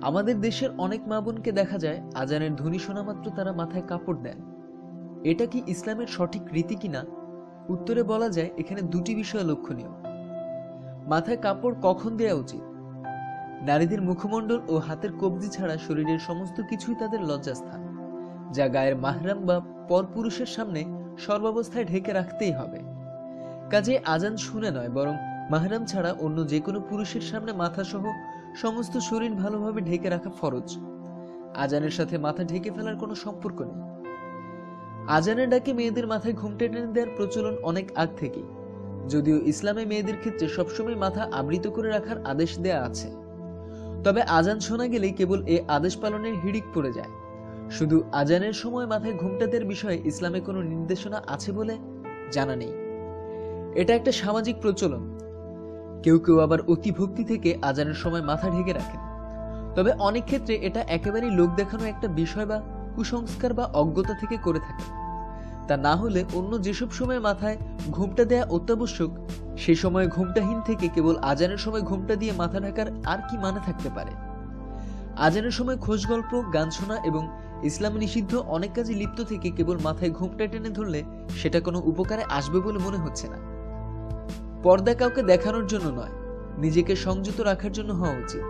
আমাদের দেশের অনেক মা বোনকে দেখা যায় আজানের ধ্বনি শোনা মাত্র তারা মাথায় কাপড় দেন। এটা কি ইসলামের সঠিক রীতি কিনা? উত্তরে বলা যায় এখানে দুটি বিষয় লক্ষণীয়। মাথায় কাপড় কখন দেওয়া উচিত? নারীদের মুখমণ্ডল ও হাতের কবজি ছাড়া শরীরের সমস্ত কিছুই তাদের লজ্জাস্থান, যা গায়ের মাহরাম বা পরপুরুষের সামনে সর্বাবস্থায় ঢেকে রাখতেই হবে। কাজে আজান শুনে নয়, বরং মাহরাম ছাড়া অন্য যে কোনো পুরুষের সামনে মাথা সহ সমস্ত শরীর ভালোভাবে ঢেকে রাখা ফরজ। আজানের সাথে মাথা ঢেকে ফেলার কোনো সম্পর্ক নেই। আজানের ডাকে মেয়েদের মাথায় ঘুমটা টেনে দেওয়ার প্রচলন অনেক আগ থেকেই, যদিও ইসলামে মেয়েদের ক্ষেত্রে সবসময় মাথা আবৃত করে রাখার আদেশ দেয়া আছে। তবে আজান শোনা গেলেই কেবল এ আদেশ পালনের হিড়িক পড়ে যায়। শুধু আজানের সময় মাথায় ঘুমটা দেওয়ার বিষয়ে ইসলামে কোনো নির্দেশনা আছে বলে জানা নেই। এটা একটা সামাজিক প্রচলন। কেউ কেউ আবার অতি ভক্তি থেকে আজানের সময় মাথা ঢেকে রাখেন। তবে অনেক ক্ষেত্রে এটা একেবারেই লোক দেখানো একটা বিষয় বা কুসংস্কার বা অজ্ঞতা থেকে করে থাকে। তা না হলে অন্য যেসব সময় মাথায় ঘুমটা দেয়া অত্যাবশ্যক, সে সময় ঘুমটাহীন থেকে কেবল আজানের সময় ঘুমটা দিয়ে মাথা ঢাকার আর কি মানে থাকতে পারে? আজানের সময় খোশ গল্প, গান শোনা এবং ইসলাম নিষিদ্ধ অনেক কাজে লিপ্ত থেকে কেবল মাথায় ঘুমটা টেনে ধরলে সেটা কোনো উপকারে আসবে বলে মনে হচ্ছে না। পর্দা কাউকে দেখানোর জন্য নয়, নিজেকে সংযত রাখার জন্য হওয়া উচিত।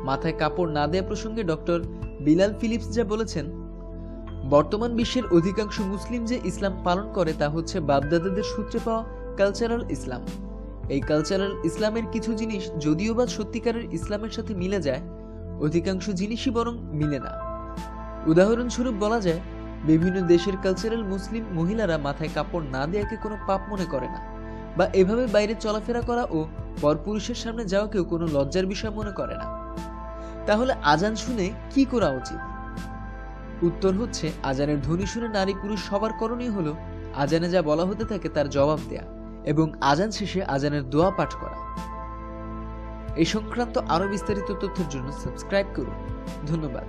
মাথায় কাপড় না দেয়া প্রসঙ্গে ডক্টর বিলাল ফিলিপস যা বলেছেন, বর্তমান বিশ্বের অধিকাংশ মুসলিম যে ইসলাম পালন করে তা হচ্ছে বাপদাদাদের সূত্রে পাওয়া কালচারাল ইসলাম। এই কালচারাল ইসলামের কিছু জিনিস যদিও বা সত্যিকারের ইসলামের সাথে মিলে যায়, অধিকাংশ জিনিসই বরং মিলে না। উদাহরণস্বরূপ বলা যায়, বিভিন্ন দেশের কালচারাল মুসলিম মহিলারা মাথায় কাপড় না দেয়াকে কোনো পাপ মনে করে না, বা এভাবে বাইরে চলাফেরা করা ও পরপুরুষের সামনে যাওয়াকেও কোনো লজ্জার বিষয় মনে করে না। তাহলে আজান শুনে কি করা উচিত? উত্তর হচ্ছে, আজানের ধ্বনি শুনে নারী পুরুষ সবার করণীয় হলো আজানে যা বলা হতে থাকে তার জবাব দেয়া এবং আজান শেষে আজানের দোয়া পাঠ করা। এই সংক্রান্ত আরো বিস্তারিত তথ্যের জন্য সাবস্ক্রাইব করুন। ধন্যবাদ।